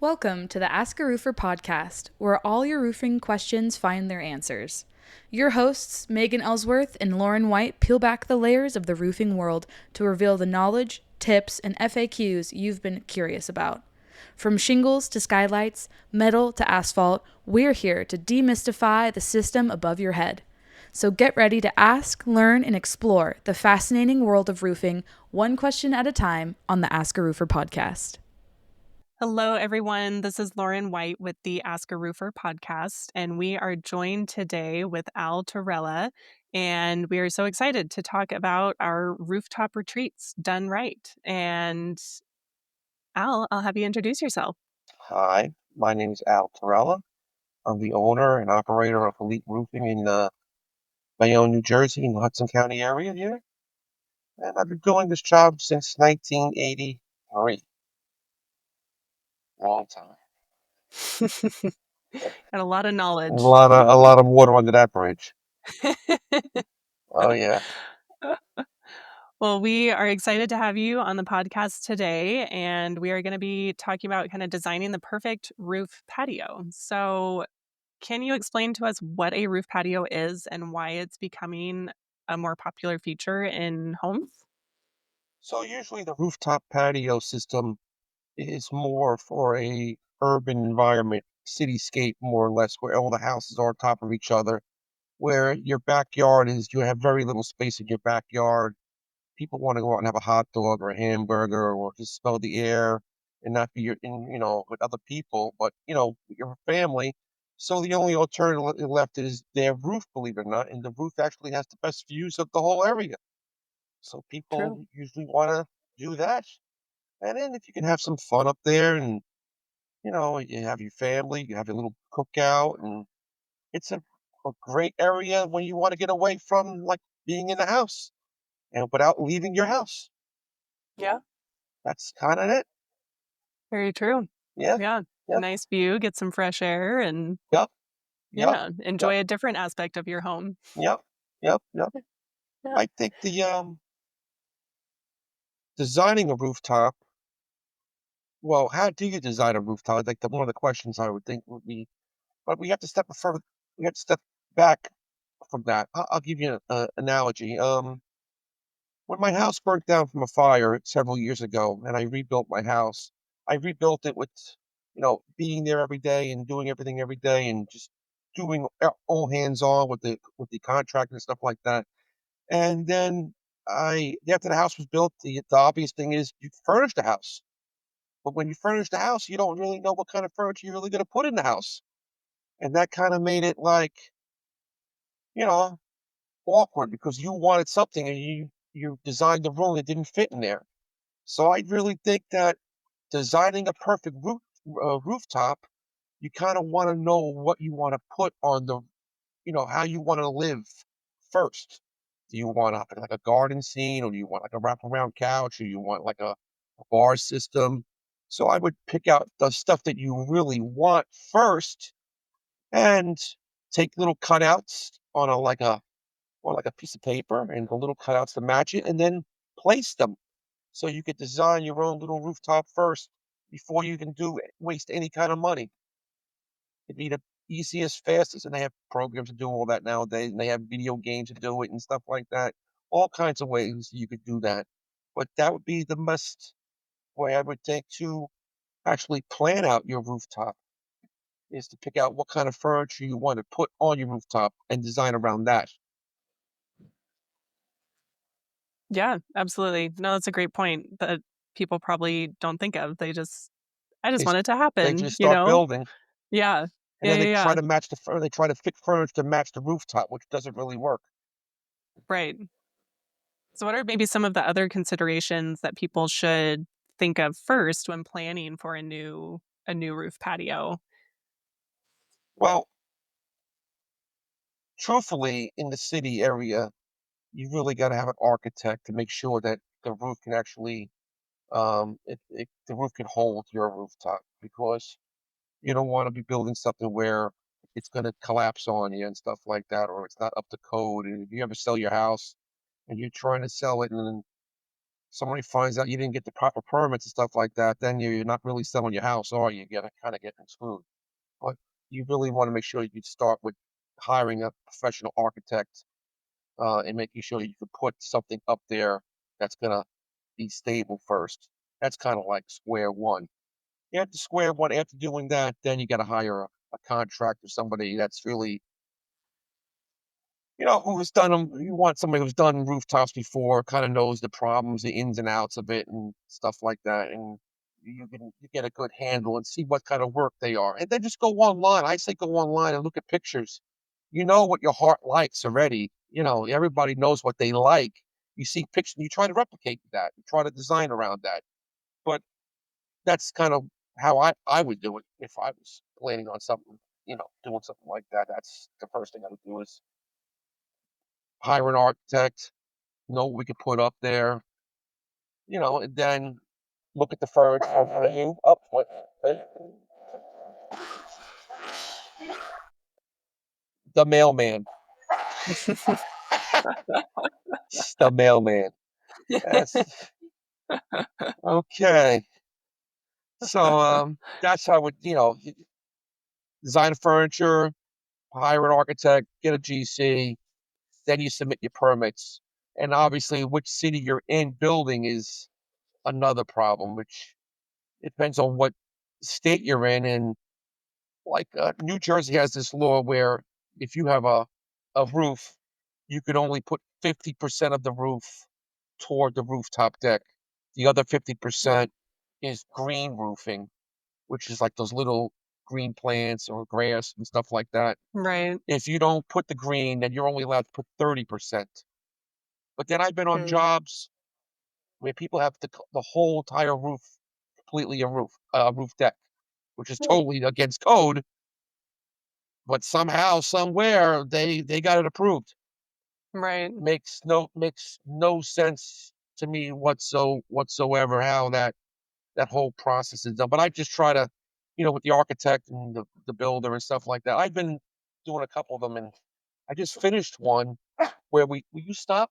Welcome to the AskARoofer Podcast, where all your roofing questions find their answers. Your hosts, Megan Ellsworth and Lauren White, peel back the layers of the roofing world to reveal the knowledge, tips, and FAQs you've been curious about. From shingles to skylights, metal to asphalt, we're here to demystify the system above your head. So get ready to ask, learn, and explore the fascinating world of roofing, one question at a time, on the AskARoofer Podcast. Hello, everyone. This is Lauren White with the AskARoofer Podcast, and we are joined today with Al Torrella, and we are so excited to talk about our rooftop retreats done right. And Al, I'll have you introduce yourself. Hi, my name is Al Torrella. I'm the owner and operator of Elite Roofing in Bayonne, New Jersey, in the Hudson County area here. And I've been doing this job since 1983. Long time. Got a lot of knowledge. A lot of water under that bridge. Oh yeah. Well, we are excited to have you on the podcast today, and we are going to be talking about kind of designing the perfect roof patio. So, can you explain to us what a roof patio is and why it's becoming a more popular feature in homes? So usually the rooftop patio system is more for a urban environment, cityscape more or less, where all the houses are on top of each other, where your backyard is, you have very little space in your backyard. People want to go out and have a hot dog or a hamburger or just smell the air and not be with other people, but your family. So the only alternative left is their roof, believe it or not, and the roof actually has the best views of the whole area. So True. people usually want to do that. And then if you can have some fun up there and you have your family, you have your little cookout, and it's a great area when you want to get away from like being in the house and without leaving your house. Yeah. That's kind of it. Very true. Yeah. Yeah. Yep. Nice view, get some fresh air, and Yep. Yep. Yep. enjoy a different aspect of your home. Yep. Yep. Yep. Yeah. I think the designing a rooftop. Well, how do you design a rooftop? Like one of the questions I would think would be, but we have to step further. We have to step back from that. I'll give you an analogy. When my house burnt down from a fire several years ago, and I rebuilt my house, I rebuilt it with, being there every day and doing everything every day, and just doing all hands on with the contractor and stuff like that. And then after the house was built, the obvious thing is you furnish the house. But when you furnish the house, you don't really know what kind of furniture you're really going to put in the house. And that kind of made it like, you know, awkward because you wanted something and you designed the room that didn't fit in there. So I really think that designing a perfect rooftop, you kind of want to know what you want to put on how you want to live first. Do you want like a garden scene, or do you want like a wraparound couch, or you want like a bar system? So I would pick out the stuff that you really want first and take little cutouts on like a piece of paper and the little cutouts to match it, and then place them. So you could design your own little rooftop first before you can waste any kind of money. It'd be the easiest, fastest, and they have programs to do all that nowadays, and they have video games to do it and stuff like that. All kinds of ways you could do that. But that would be the best way I would think to actually plan out your rooftop, is to pick out what kind of furniture you want to put on your rooftop and design around that. Yeah, absolutely. No, that's a great point that people probably don't think of. I They just s- want it to they happen, just start building, Yeah. and Yeah, then yeah, they try yeah. to they try to fit furniture to match the rooftop, which doesn't really work. Right. So what are maybe some of the other considerations that people should think of first when planning for a new roof patio? Well, truthfully, in the city area, you really got to have an architect to make sure that the roof can actually the roof can hold your rooftop, because you don't want to be building something where it's going to collapse on you and stuff like that, or it's not up to code. And if you ever sell your house and you're trying to sell it, and somebody finds out you didn't get the proper permits and stuff like that, then you're not really selling your house, or you're gonna kind of getting screwed. But you really want to make sure you start with hiring a professional architect, and making sure you can put something up there that's gonna be stable first. That's kind of like square one. After square one, after doing that, then you got to hire a contractor, somebody that's really, who's done them. You want somebody who's done rooftops before, kind of knows the problems, the ins and outs of it, and stuff like that. And you get a good handle and see what kind of work they are. And then just go online. I say go online and look at pictures. You know what your heart likes already. Everybody knows what they like. You see pictures, you try to replicate that. You try to design around that. But that's kind of how I would do it if I was planning on something, doing something like that. That's the first thing I would do is hire an architect, know what we could put up there, and then look at the furniture. Up, what? The mailman. The mailman. That's okay. So that's how I would, design furniture, hire an architect, get a GC, then you submit your permits. And obviously, which city you're in building is another problem, which it depends on what state you're in. And like New Jersey has this law where if you have a roof, you can only put 50% of the roof toward the rooftop deck. The other 50% is green roofing, which is like those little green plants or grass and stuff like that. Right. If you don't put the green, then you're only allowed to put 30%. But then I've been on jobs where people have the whole entire roof completely a roof deck, which is totally against code. But somehow, somewhere, they got it approved. Right. Makes no sense to me whatsoever how that whole process is done. But I just try to, with the architect and the builder and stuff like that. I've been doing a couple of them, and I just finished one where will you stop?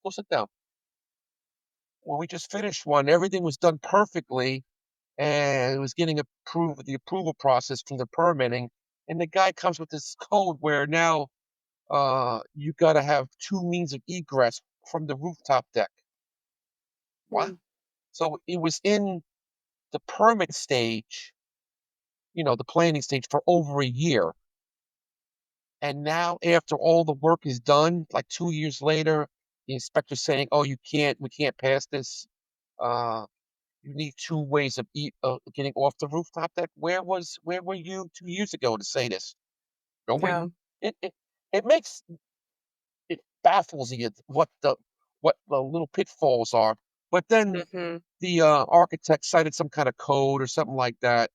Go sit down. Well, we just finished one. Everything was done perfectly, and it was getting approved, the approval process from the permitting. And the guy comes with this code where now you got to have two means of egress from the rooftop deck. What? So it was in the permit stage, the planning stage for over a year. And now, after all the work is done, like 2 years later, the inspector's saying, "Oh, we can't pass this. Uh, you need two ways of getting off the rooftop deck." Where were you 2 years ago to say this? Nobody. Yeah. It makes it baffles you what the little pitfalls are. But then the architect cited some kind of code or something like that.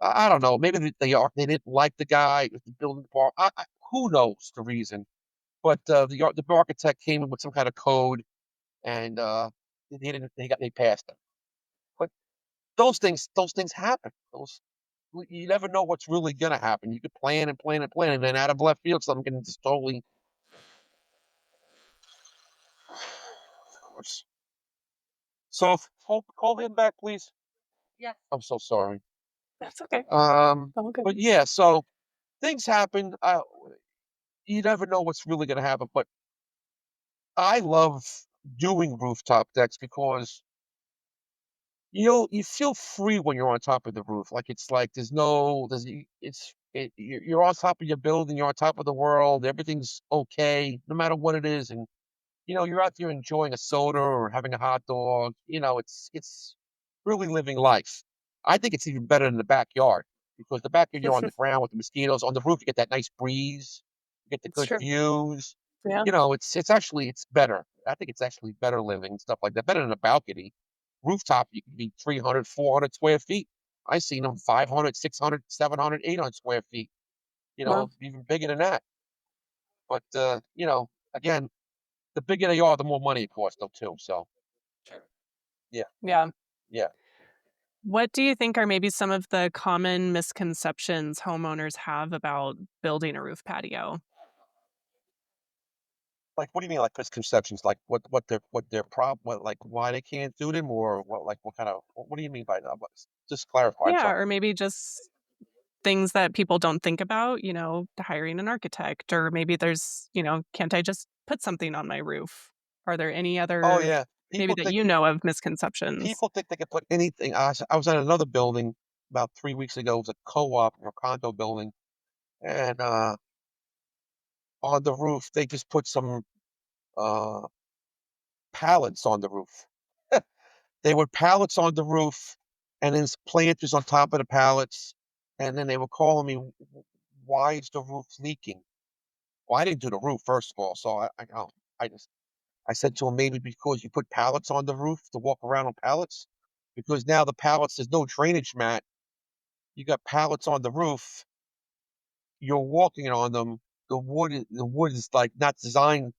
I don't know. Maybe they didn't like the guy with the building department. Who knows the reason? But the architect came in with some kind of code, and they passed it. But those things happen. You never know what's really gonna happen. You could plan and plan and plan, and then out of left field, something can just totally. Of course. So call him back, please. Yeah. I'm so sorry. That's okay. But yeah, so things happen. You never know what's really gonna happen. But I love doing rooftop decks because you feel free when you're on top of the roof. Like it's like you're on top of your building, you're on top of the world, everything's okay, no matter what it is, and you're out there enjoying a soda or having a hot dog. It's really living life. I think it's even better than the backyard because the backyard you're on the ground with the mosquitoes. On the roof, you get that nice breeze, you get the It's good true. views. Yeah. It's better. I think it's actually better living and stuff like that. Better than a balcony. Rooftop, you can be 300, 400 square feet. I seen them 500, 600, 700, 800 square feet. Wow. Even bigger than that. But again, the bigger they are, the more money it costs, though, too. So, yeah, Yeah. yeah. What do you think are maybe some of the common misconceptions homeowners have about building a roof patio? Like, what do you mean, like misconceptions? Like, what their problem? What, like, why they can't do them, or what? Like, what kind of? What do you mean by that? Just clarify. I'm Yeah, sorry. or maybe just things that people don't think about, hiring an architect, or maybe there's, can't I just put something on my roof? Are there any Oh other, yeah, maybe that of misconceptions? people think they can put anything. I was at another building about 3 weeks ago. It was a co-op or condo building, and on the roof they just put some uh pallets on the roof. They were pallets on the roof, and then planters on top of the pallets, and then they were calling me, "Why is the roof leaking?" Well, I didn't do the roof, first of all, so I just I said to him, "Maybe because you put pallets on the roof to walk around on pallets? Because now the pallets, there's no drainage mat, you got pallets on the roof, you're walking on them, the wood is, like, not designed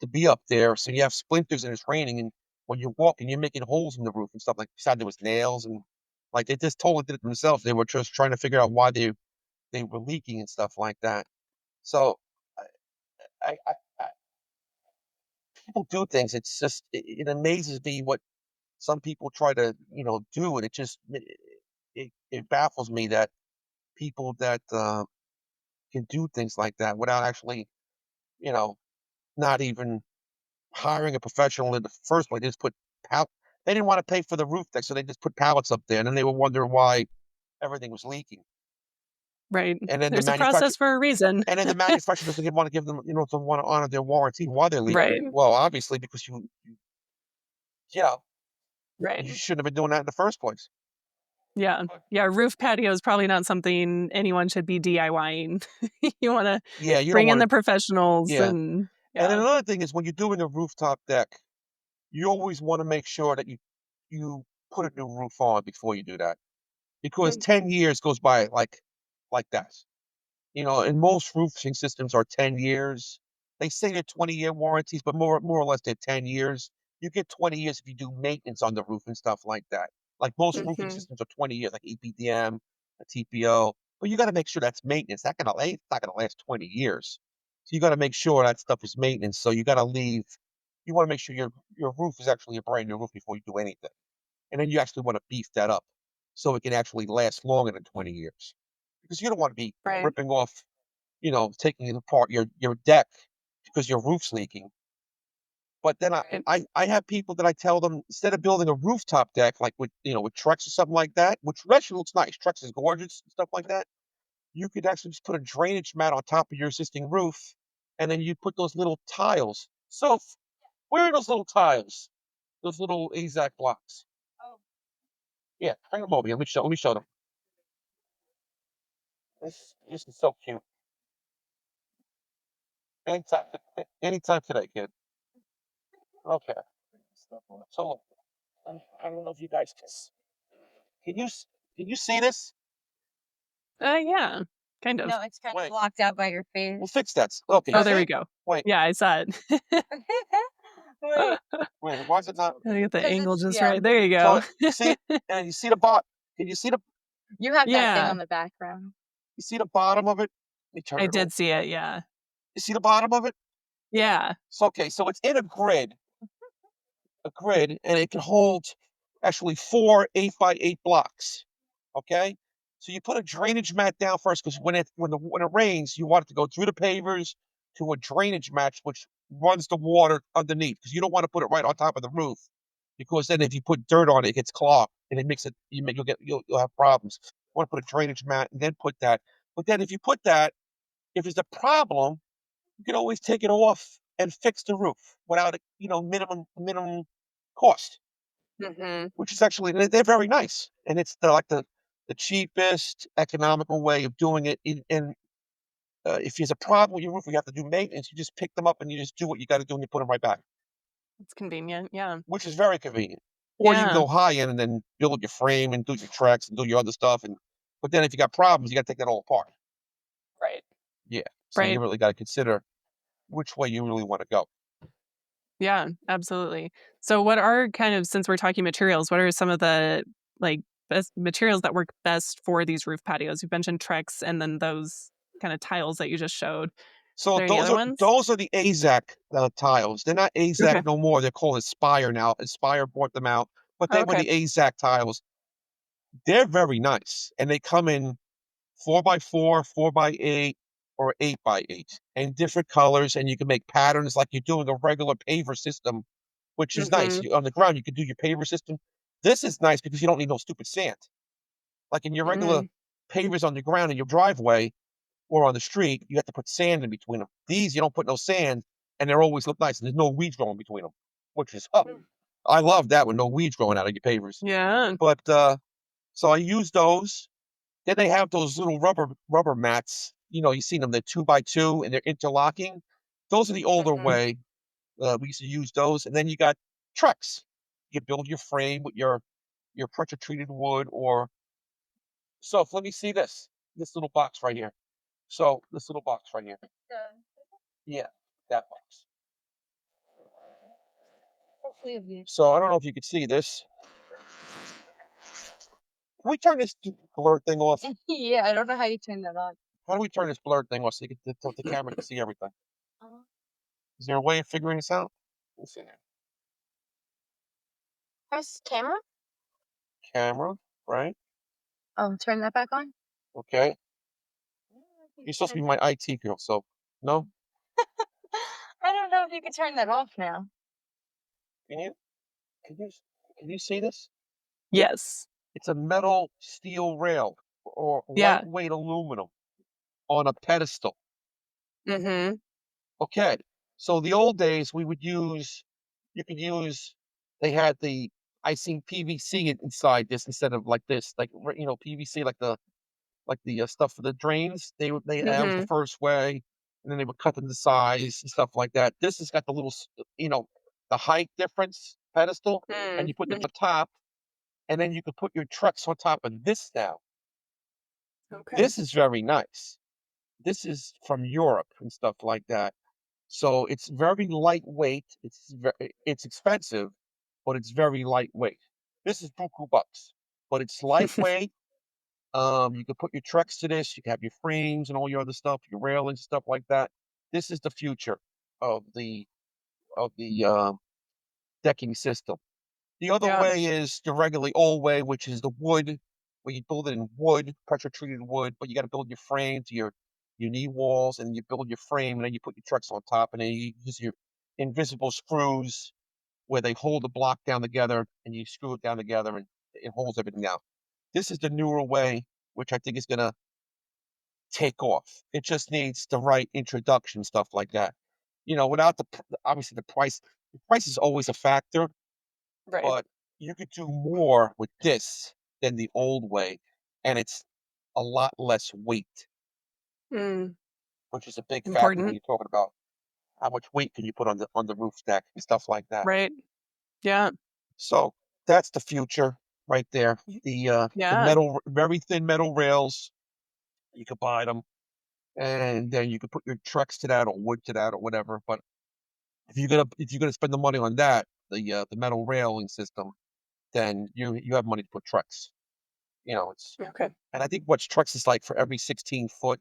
to be up there, so you have splinters and it's raining, and when you're walking, you're making holes in the roof and stuff, like, beside there was nails and, like, they just totally did it themselves. They were just trying to figure out why they were leaking and stuff like that. So, I people do things, it's just it amazes me what some people try to, do, and it baffles me that people that, can do things like that without actually, you know, not even hiring a professional in the first place. They just put pal they didn't wanna pay for the roof deck, so they just put pallets up there, and then they were wondering why everything was leaking. Right. And then the There's a manufacturer process for a reason. and then the manufacturer doesn't wanna give them, doesn't wanna honor their warranty while they're leaking. Right. Well, obviously, because you know, Right. you shouldn't have been doing that in the first place. Yeah. Yeah. Roof patio is probably not something anyone should be DIYing. You want to Yeah, you don't bring in wanna the professionals yeah. and And then yeah. another thing is when you're doing a rooftop deck, you always wanna make sure that you put a new roof on before you do that, because 10 years goes by like that. And most roofing systems are 10 years. They say they're 20-year warranties, but more or less they're 10 years. You get 20 years if you do maintenance on the roof and stuff like that. Like most roofing Mhm. systems are 20 years, like EPDM, a TPO. But you got to make sure that's maintenance. It's not gonna last 20 years. So you got to make sure that stuff is maintenance. So you got to leave. You want to make sure your roof is actually a brand new roof before you do anything, and then you actually want to beef that up so it can actually last longer than 20 years, because you don't want to be Right. ripping off, taking it apart your deck because your roof's leaking. But then I, Right. I I have people that I tell them, instead of building a rooftop deck like with Trex or something like that, which actually looks nice. Trex is gorgeous and stuff like that. You could actually just put a drainage mat on top of your existing roof, and then you put those little tiles. So where are those little tiles? Those little AZAC blocks. Yeah, bring them over here. Let me show them. This is so cute. Anytime, anytime today, kid. Okay. So I don't know if you guys can you s- can you see this? Yeah. Kind of. No, it's kind of Wait, blocked out by your we'll face. fix that. Okay, Oh, you there see we it? go. Wait, Yeah, I saw it. Wait, wait. Why is it not? I get the 'cause angle it's just yeah. right. There you So go. you see, and you see the bot. Can you see the You have that thing Yeah, on the background. bottom of it? Let me turn I it over. did see it. Yeah. You see the bottom of it? Yeah. So okay, so it's in a grid, and it can hold actually 4 8 by 8 blocks. Okay, so you put a drainage mat down first, because when it rains, you want it to go through the pavers to a drainage mat, which runs the water underneath, because you don't want to put it right on top of the roof, because then if you put dirt on it, it gets clogged and it makes it you'll have problems. You want to put a drainage mat and then put that. But then if you put that, if there's a problem, you can always take it off and fix the roof without minimum cost, Hmm. which is actually they're very nice, and they're like the cheapest economical way of doing it. And if there's a problem with your roof, you have to do maintenance. You just pick them up and you just do what you got to do, and you put them right back, It's convenient. Yeah. which is very convenient. Or you can Yeah. go high end and then build your frame and do your tracks and do your other stuff. But then if you got problems, you got to take that all apart. Right. Yeah. So you Right. really got to consider which way you really want to go. Yeah, absolutely. So what are since we're talking materials, what are some of the like best materials that work best for these roof patios? You mentioned Trex and then those kind of tiles that you just showed. So there any other ones? those are the AZAC tiles. They're not AZAC Okay. no more. They're called Aspire now. Aspire bought them out, but they were Okay. the AZAC tiles. They're very nice, and they come in 4x4, 4x8, or 8x8, and different colors. And you can make patterns like you do in a regular paver system, which is nice. Mm-hmm. On the ground, you can do your paver system. This is nice because you don't need no stupid sand. Like in your regular pavers on the ground in your driveway or on the street, you have to put sand in between them. These, you don't put no sand, and they always look nice, and there's no weeds growing between them, which is, I love that with no weeds growing out of your pavers. Yeah. But, so I use those. Then they have those little rubber mats. You seen them, they're 2x2, and they're interlocking. Those are the older way. We used to use those. And then you got Trex. You build your frame with your pressure treated wood so let me see this little box right here. So this little box right here. Yeah, that box. So I don't know if you could see this. Can we turn this blur thing off? Yeah, I don't know how you turn that on. How do we turn this blur thing off so the camera can see everything? Is there a way of figuring this out? Let's see here. Press camera? Camera, right? Oh, turn that back on? Okay. You're supposed to be my IT girl, so no? I don't know if you can turn that off now. Can you? Can you see this? Yes. It's a metal steel rail or Yeah. lightweight aluminum on a pedestal. Mm-hmm. Okay. So the old days I seen PVC inside this instead of like this, like PVC, like the stuff for the drains. That was the first way, and then they would cut them to size and stuff like that. This has got the little, the height difference pedestal, and you put them on top, and then you could put your trucks on top of this now. Okay. This is very nice. This is from Europe and stuff like that. So it's very lightweight. It's expensive, but it's very lightweight. This is buku bucks, but it's lightweight. You can put your trucks to this. You can have your frames and all your other stuff, your railings, stuff like that. This is the future of the decking system. The other Yeah. way is the regularly old way, which is the wood, where you build it in wood, pressure treated wood, but you got to build your frame to your knee walls, and you build your frame, and then you put your trucks on top, and then you use your invisible screws where they hold the block down together, and you screw it down together, and it holds everything down. This is the newer way, which I think is going to take off. It just needs the right introduction, stuff like that. Without obviously the price is always a factor, Right. but you could do more with this than the old way, and it's a lot less weight, which is a big factor when Important. you're talking about how much weight can you put on the roof deck and stuff like that. Right. Yeah. So that's the future right there. The metal, very thin metal rails, you could buy them, and then you could put your trucks to that or wood to that or whatever. But if you're gonna spend the money on that, the metal railing system, then you have money to put trucks. It's Okay. and I think what trucks is like for every 16 foot,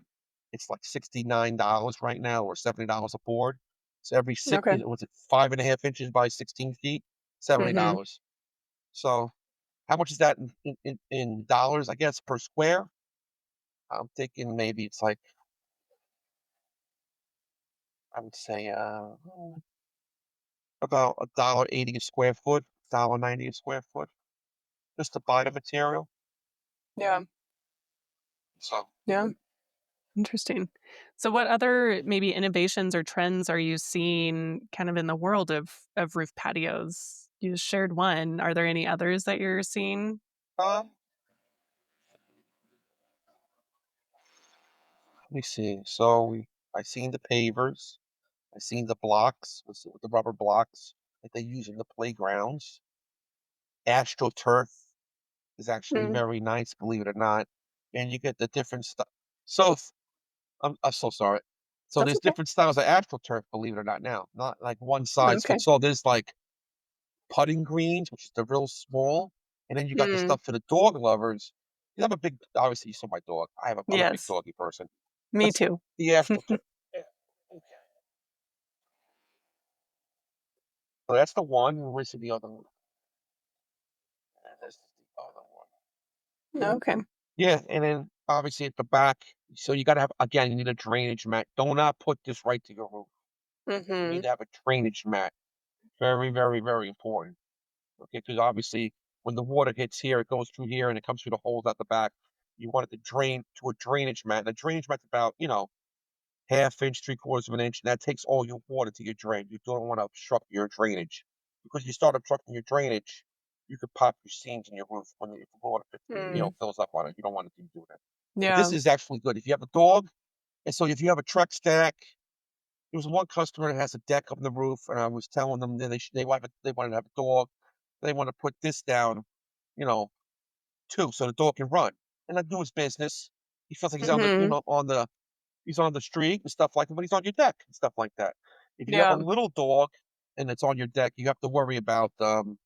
it's like $69 right now or $70 a board. So every was it 5.5 inches by 16 feet, $70. So how much is that in dollars? I guess per square. I'm thinking maybe it's like I would say about $1.80 a square foot, $1.90 a square foot, just to buy the material. Yeah. So Yeah. Interesting. So what other maybe innovations or trends are you seeing kind of in the world of roof patios? You just shared one. Are there any others that you're seeing? let me see. So I seen the pavers, I seen the blocks with the rubber blocks that they use in the playgrounds. AstroTurf is actually very nice, believe it or not, and you get the different stuff. So I'm so sorry. So That's there's okay. different styles of AstroTurf, believe it or not. Now, not like one size Okay. fits all. There's like putting greens, which is the real small, and then you got the stuff for the dog lovers. You have a big, obviously you saw my dog. I'm a big Yes. doggy person. Me That's too. the AstroTurf. So that's the one. Where's the other one? This is the other one. Okay. Yeah, and then obviously at the back, so you got to have, again, you need a drainage mat. Do not put this right to your roof. You need to have a drainage mat. Very, very, very important. Okay, because obviously when the water hits here, it goes through here and it comes through the holes at the back. You want it to drain to a drainage mat. And a drainage mat's about, half inch, 3/4 of an inch, and that takes all your water to your drain. You don't want to obstruct your drainage. Because you start obstructing your drainage, you could pop your seams in your roof when the water fills up on it. You don't want to do that. But Yeah. this is actually good. If you have a dog, and so if you have a truck stack, there was one customer that has a deck up on the roof, and I was telling them that they wanted to have a dog. They want to put this down, you know, too, so the dog can run and not do his business. He feels like he's he's on the street and stuff like that, but he's on your deck and stuff like that. If you have a Yeah. little dog and it's on your deck, you have to worry about the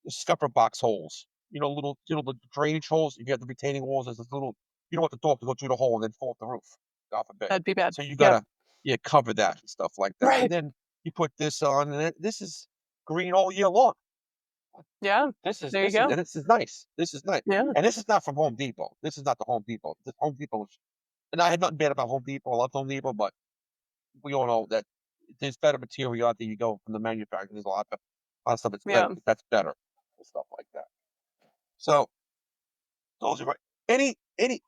scupper box holes. The drainage holes. If you have the retaining walls, there's this little. You don't want the dog to go through the hole and then fall off the roof. God forbid. That'd be bad. So you Yep. gotta cover that and stuff like that. Right. And then you put this on, and this is green all year long. Yeah. There you go. And this is nice. This is nice. Yeah. And this is not from Home Depot. This is not the Home Depot. The Home Depot and I had nothing bad about Home Depot. I love Home Depot, but we all know that there's better material out there. You go from the manufacturer. There's a lot of stuff that's better and stuff like that. So those are right. Any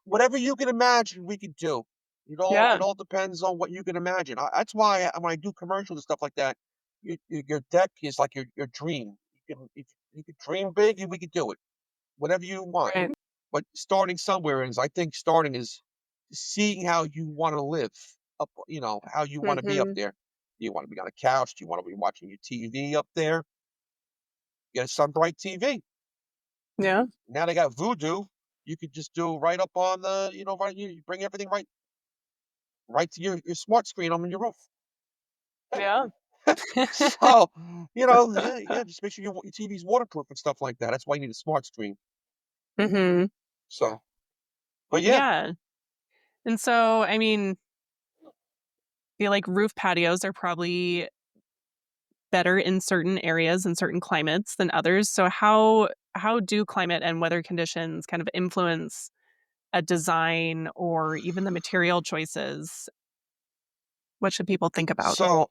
whatever you can imagine, we can do. It all depends on what you can imagine. That's why when I do commercials and stuff like that, your deck is like your dream. If you can dream big, we can do it. Whatever you want. Right. But starting somewhere is, I think starting is seeing how you want to live up, how you want to be up there. Do you want to be on a couch? Do you want to be watching your TV up there? Get a Sunbright TV. Yeah. Now they got Voodoo. You could just do right up on the, you bring everything right to your smart screen on your roof. Yeah. So, just make sure your TV's waterproof and stuff like that. That's why you need a smart screen. So, but Yeah. And so, I mean, feel like roof patios are probably better in certain areas and certain climates than others. So how do climate and weather conditions kind of influence a design or even the material choices? What should people think about? So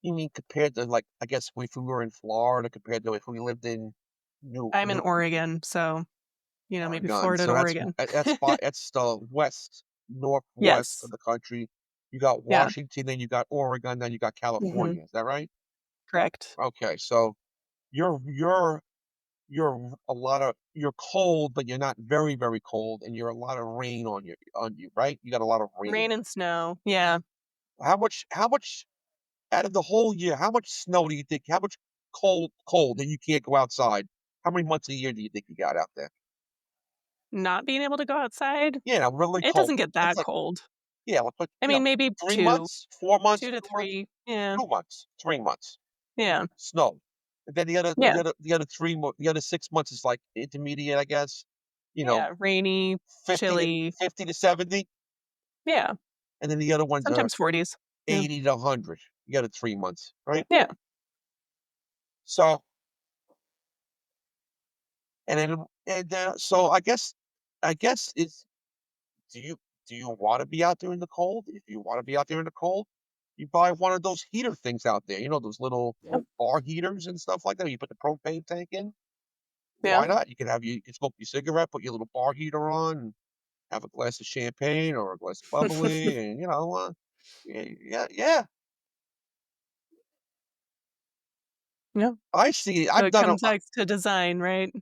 you mean compared to, like, I guess if we were in Florida compared to if we lived in I'm in Oregon, so maybe Oregon. Florida So to Oregon. that's the northwest Yes. of the country. You got Yeah. Washington, then you got Oregon, then you got California. Is that right? Correct. Okay, so you're you're cold, but you're not very, very cold, and you're a lot of rain on you, right? You got a lot of rain. Rain and snow. Yeah. How much out of the whole year, how much snow do you think? How much cold that you can't go outside? How many months a year do you think you got out there? Not being able to go outside? Yeah, really It cold. doesn't get That's that like, cold. yeah, but I mean, maybe 3 months, 4 months, 2 to 3. Yeah. 2 months, 3 months, Yeah. snow. And then Yeah. the other 6 months is like intermediate, I guess. Yeah. Rainy, 50 chilly. 50 to 70, Yeah. and then the other ones are Sometimes 40s. Yeah. 80 to 100. You got 3 months, right? Yeah. So, so I guess it's do you want to be out there in the cold? If you want to be out there in the cold, you buy one of those heater things out there. Those little bar heaters and stuff like that. You put the propane tank in. Yeah. Why not? You can smoke your cigarette, put your little bar heater on, and have a glass of champagne or a glass of bubbly, and yeah. Yeah. I see. So I've it done comes back to design, right?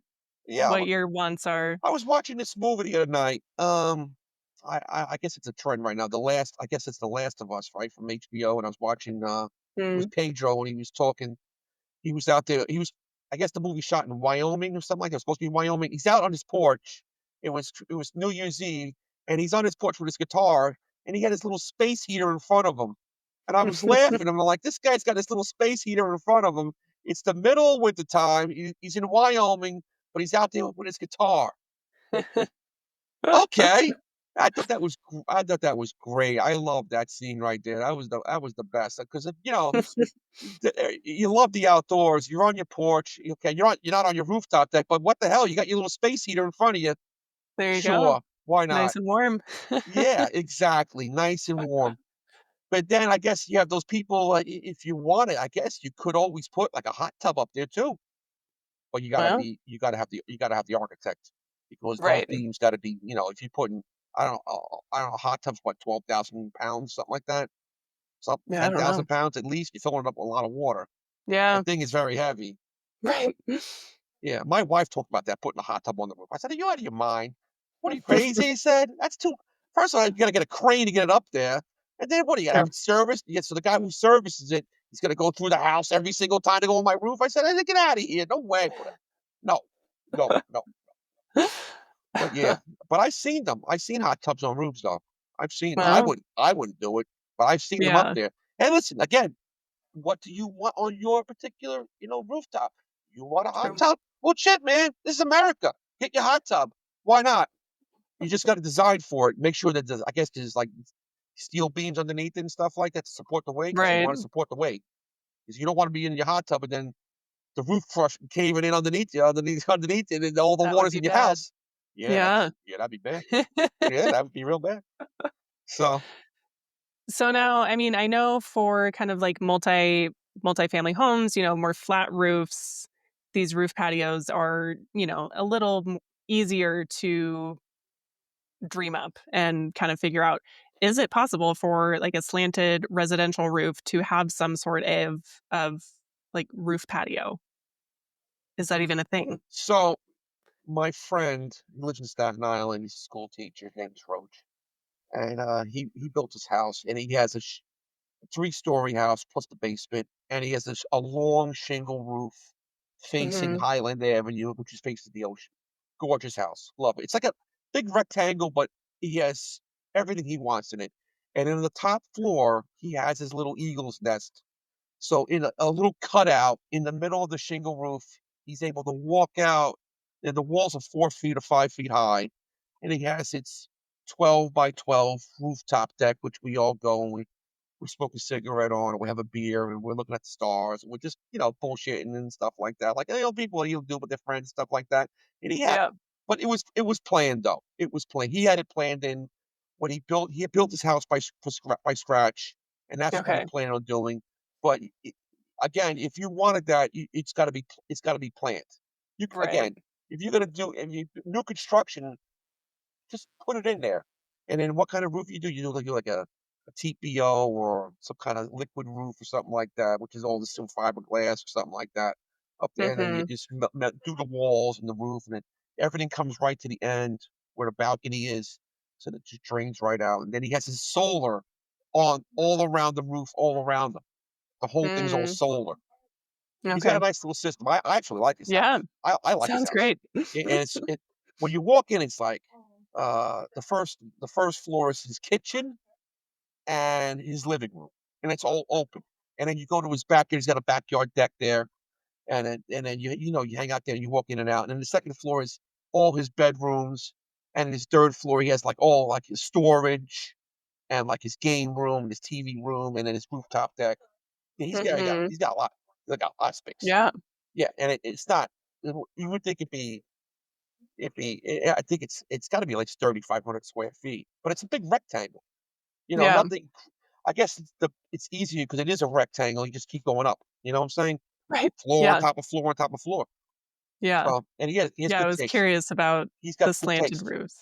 yeah. What your wants are. I was watching this movie the other night. I guess it's a trend right now. I guess it's The Last of Us, right, from HBO. And I was watching. It was Pedro, and he was talking. He was out there. I guess the movie shot in Wyoming or something like that. It was supposed to be Wyoming. He's out on his porch. It was New Year's Eve, and he's on his porch with his guitar, and he had his little space heater in front of him. And I was laughing. I'm like, this guy's got this little space heater in front of him. It's the middle of winter time. He's in Wyoming, but he's out there with his guitar. Okay. I thought that was great. I love that scene right there. That was the best because you love the outdoors. You're on your porch. Okay, you're not on your rooftop deck, but what the hell? You got your little space heater in front of you. There you go. Sure, why Nice not? and warm. Yeah, exactly. Nice and warm. But then I guess you have those people. If you want it, I guess you could always put like a hot tub up there too. But Well, you gotta have the architect because those right. beams got to be. If you put in, I don't know, hot tub's what 12,000 pounds, something like that. Some Yeah, I ten don't know. thousand pounds at least. You're filling it up with a lot of water. Yeah. That thing is very heavy. Right. Yeah, my wife talked about that, putting a hot tub on the roof. I said, "Are you out of your mind? What are you crazy?" He said, "That's too. First of all, you got to get a crane to get it up there, and then what? Do you got to have True. it serviced? Yeah, so the guy who services it, he's going to go through the house every single time to go on my roof." I said, "Hey, get out of here! No way, no, no." But yeah, but I've seen them. I've seen hot tubs on roofs though. I've seen. Well, I wouldn't do it, but I've seen them up yeah. there. Hey, listen again. What do you want on your particular, rooftop? You want a hot True. tub? Well, shit, man. This is America. Get your hot tub. Why not? You just got to design for it. Make sure that I guess there's like steel beams underneath it and stuff like that to support the weight because you Right. want to support the weight. Because you don't want to be in your hot tub and then the roof crush caving in underneath you, underneath it, and all the That would water's be in your bad. house. Yeah, Yeah. that'd be bad. Yeah, that would be real bad. So So now, I mean, I know for kind of like multi-family homes, more flat roofs, these roof patios are, a little easier to dream up and kind of figure out. Is it possible for like a slanted residential roof to have some sort of like roof patio? Is that even a thing? so my friend, he lives in Staten Island. He's a school teacher. His name's Roach. And he built his house, and he has a three-story house plus the basement, and he has a long shingle roof facing Hmm. Highland Avenue, which is facing the ocean. Gorgeous house, love it. It's like a big rectangle, but he has everything he wants in it. And in the top floor, he has his little eagle's nest. So in a little cutout in the middle of the shingle roof, he's able to walk out, and the walls are 4 feet or 5 feet high, and he has its 12 by 12 rooftop deck, which we all go and we smoke a cigarette on, and we have a beer, and we're looking at the stars, and we're just, bullshitting and stuff like that. Like, people you do with their friends, stuff like that. And Yeah. but it was planned though. It was planned. He had it planned in when he had built his house by scratch, and that's what he Okay. planned on doing. But again, if you wanted that, it's got to be planned. Right. Again, if you're gonna do new construction, just put it in there. And then what kind of roof you do? You do like a TPO or some kind of liquid roof or something like that, which is all the some fiberglass or something like that up there. And then you Hmm. just do the walls and the roof, and then everything comes right to the end where the balcony is, so that it just drains right out. And then he has his solar on all around the roof, all around him. The whole thing's all Mm. solar. He's got a Okay. nice little system. I actually like his Yeah. house. I like his Sounds house. great. And when you walk in, it's like the first floor is his kitchen and his living room, and it's all open. And then you go to his backyard. He's got a backyard deck there, and then you hang out there and you walk in and out. And then the second floor is all his bedrooms, and his third floor he has like all like his storage and like his game room, his TV room, and then his rooftop deck. Yeah, Hmm. he's got a lot. He's got a lot of space. Yeah. Yeah, and it's not. You would think I think it's got to be like 3,500 square feet, but it's a big rectangle. Yeah. Nothing. I guess it's easier because it is a rectangle. You just keep going up. You know what I'm saying? Right. Floor on Yeah. top of floor on top of floor. Yeah. So, and he has Yeah. I good was taste. curious about He's got the good slanted taste. roofs.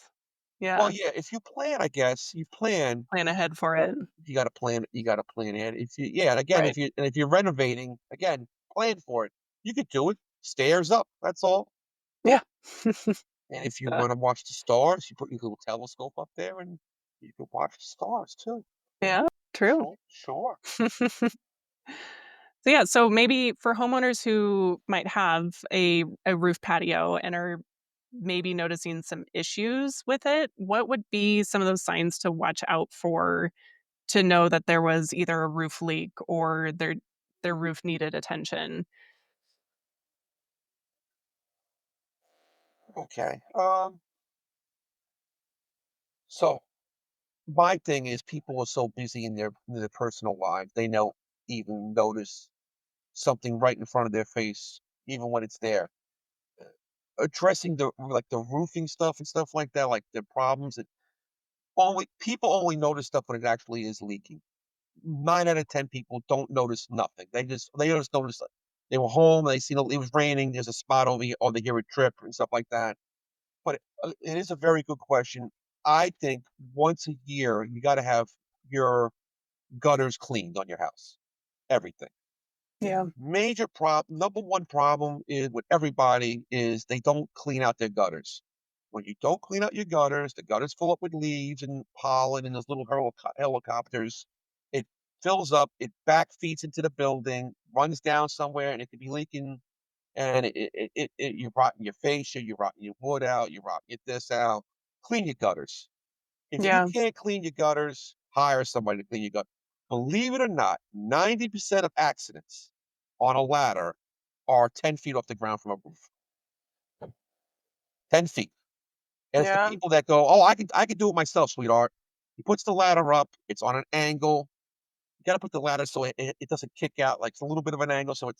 Well, Yeah. yeah. If you plan, I guess you plan. Plan ahead for it. You got to plan. You got to plan ahead. Yeah, and again, Right. if you're renovating, again, plan for it. You could do it. Stairs up. That's all. Yeah. And if you want to watch the stars, you put your little telescope up there, and you can watch the stars too. Yeah. True. Sure, sure. So yeah, so maybe for homeowners who might have a roof patio and are maybe noticing some issues with it, what would be some of those signs to watch out for to know that there was either a roof leak or their roof needed attention? Okay. So my thing is people are so busy in their personal lives, they don't even notice something right in front of their face, even when it's there. Addressing the roofing stuff and stuff like that, like the problems that only people only notice stuff when it actually is leaking. 9 out of 10 people don't notice nothing. They just notice it. They were home, they seen it was raining, there's a spot over here, or they hear a drip and stuff like that. But it is a very good question. I think once a year you got to have your gutters cleaned on your house. Everything. Yeah. Major problem. Number one problem is with everybody is they don't clean out their gutters. When you don't clean out your gutters, the gutters fill up with leaves and pollen and those little helicopters. It fills up, it back feeds into the building, runs down somewhere, and it could be leaking. And you're rotting your fascia, you're rotting your wood out, you're rotting your this out. Clean your gutters. If you Yeah. can't clean your gutters, hire somebody to clean your gutters. Believe it or not, 90% of accidents on a ladder are 10 feet off the ground from a roof. 10 feet. And it's the Yeah. people that go, "Oh, I can do it myself, sweetheart." He puts the ladder up, it's on an angle. You gotta put the ladder so it doesn't kick out, like it's a little bit of an angle, so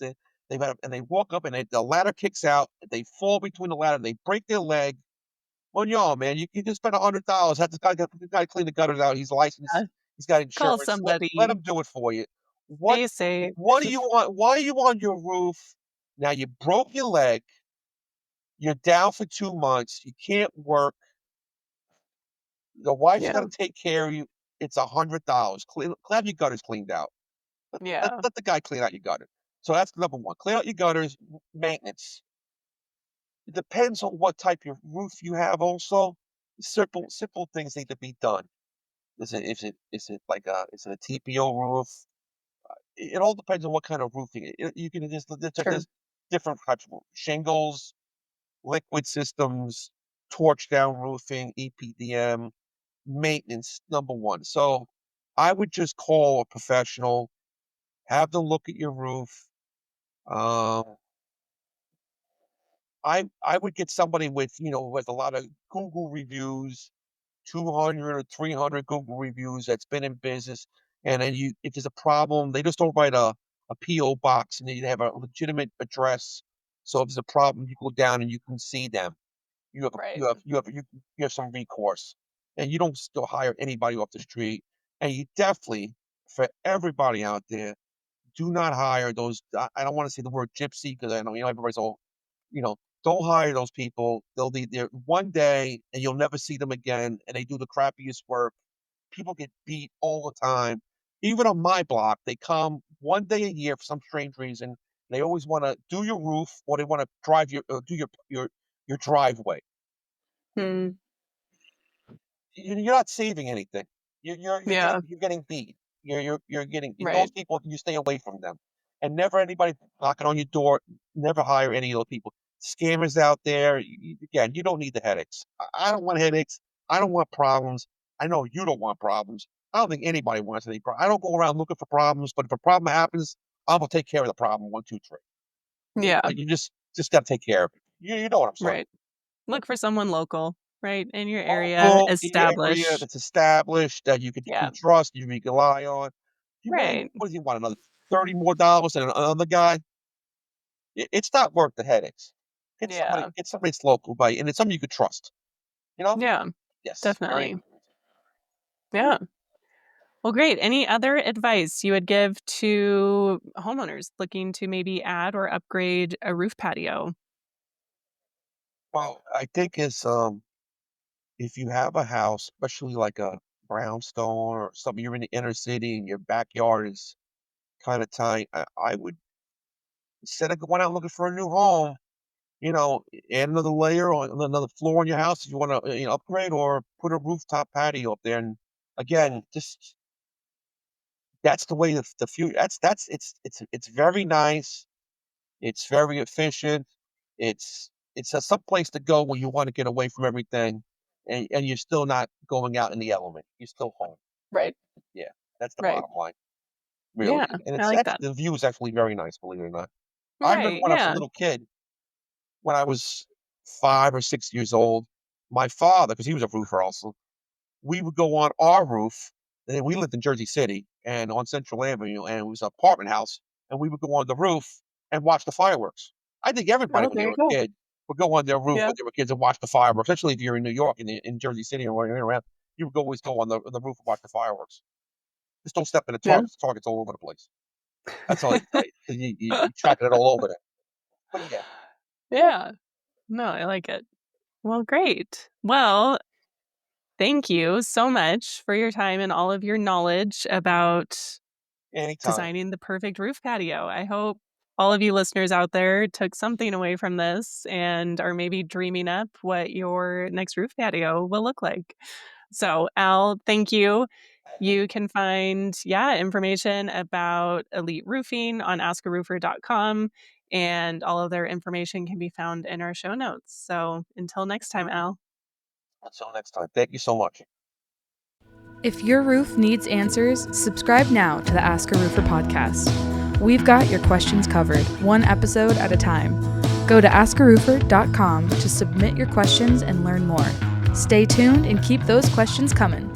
they walk up and the ladder kicks out, they fall between the ladder, they break their leg. Well, y'all, man, you just spent $100. Have the guy clean the gutters out. He's licensed. Yeah. He's got Call insurance. Let somebody. him do it for you. What Stay safe. what do you want? Why are you on your roof? Now you broke your leg. You're down for 2 months. You can't work. The wife's got Yeah. to take care of you. It's $100. Have your gutters cleaned out. Yeah. Let the guy clean out your gutter. So that's number one. Clean out your gutters. Maintenance. It depends on what type of roof you have. Also, simple things need to be done. Is it like is it a TPO roof? It all depends on what kind of roofing. You can just Sure. there's different types of shingles, liquid systems, torch down roofing, EPDM, maintenance, number one. So I would just call a professional, have them look at your roof. Um, I would get somebody with a lot of Google reviews, 200 or 300 Google reviews that's been in business. And then if there's a problem, they just don't write a PO box and they have a legitimate address. So if there's a problem, you go down and you can see them. You have Right. you have some recourse, and you don't still hire anybody off the street. And you definitely, for everybody out there, do not hire those. I don't want to say the word gypsy because I know everybody's all you know, don't hire those people. They'll be there one day and you'll never see them again. And they do the crappiest work. People get beat all the time. Even on my block, they come one day a year for some strange reason. They always want to do your roof or they want to drive do your driveway. Hmm. You're not saving anything. Yeah. You're getting beat. You're getting those Right. people. You stay away from them, and never anybody knocking on your door. Never hire any of those people. Scammers out there. Again, you don't need the headaches. I don't want headaches. I don't want problems. I know you don't want problems. I don't think anybody wants any problems. I don't go around looking for problems, but if a problem happens, I'm gonna take care of the problem. One, two, three. Yeah. You just got to take care of it. You know what I'm saying? Right. Look for someone local, right? In your area, Local in your area establish. that's established that you Yeah. can trust, you can rely on. You really Right. what do you want, another $30 more than another guy? It's not worth the headaches. Yeah. Get somebody that's local, by and it's somebody you could trust, you know? Yeah. Yes, very Definitely. important. Yeah. Well, great. Any other advice you would give to homeowners looking to maybe add or upgrade a roof patio? Well, I think if you have a house, especially like a brownstone or something, you're in the inner city and your backyard is kinda tight, I would instead of going out looking for a new home, add another layer on another floor in your house if you want to, upgrade or put a rooftop patio up there. And again, just that's the way the future. That's it's very nice. It's very efficient. It's a some place to go when you want to get away from everything, and you're still not going out in the element. You're still home. Right. Yeah, that's the Right. bottom line, really. Yeah. And I it's like that. actually the view is actually very nice, believe it or not. I remember Right. when I was a Yeah. little kid. When I was 5 or 6 years old, my father, because he was a roofer also, we would go on our roof. And we lived in Jersey City and on Central Avenue, and it was an apartment house. And we would go on the roof and watch the fireworks. I think everybody, Oh, when they there you were a go. kid, would go on their roof Yeah. when they were kids and watch the fireworks. Especially if you're in New York, in Jersey City, or where you're around, you would always go on the roof and watch the fireworks. Just don't step in the Yeah. targets. The targets all over the place. That's all I can tell you. 'Cause you tracking it all over there. But yeah, Yeah. No, I like it. Well, great. Well, thank you so much for your time and all of your knowledge about anytime. designing the perfect roof patio. I hope all of you listeners out there took something away from this and are maybe dreaming up what your next roof patio will look like. So, Al, thank you. You can find, information about Elite Roofing on AskARoofer.com, and all of their information can be found in our show notes. So, until next time, Al. Until next time, thank you so much. If your roof needs answers, subscribe now to the Ask a Roofer podcast. We've got your questions covered, one episode at a time. Go to AskARoofer.com to submit your questions and learn more. Stay tuned and keep those questions coming.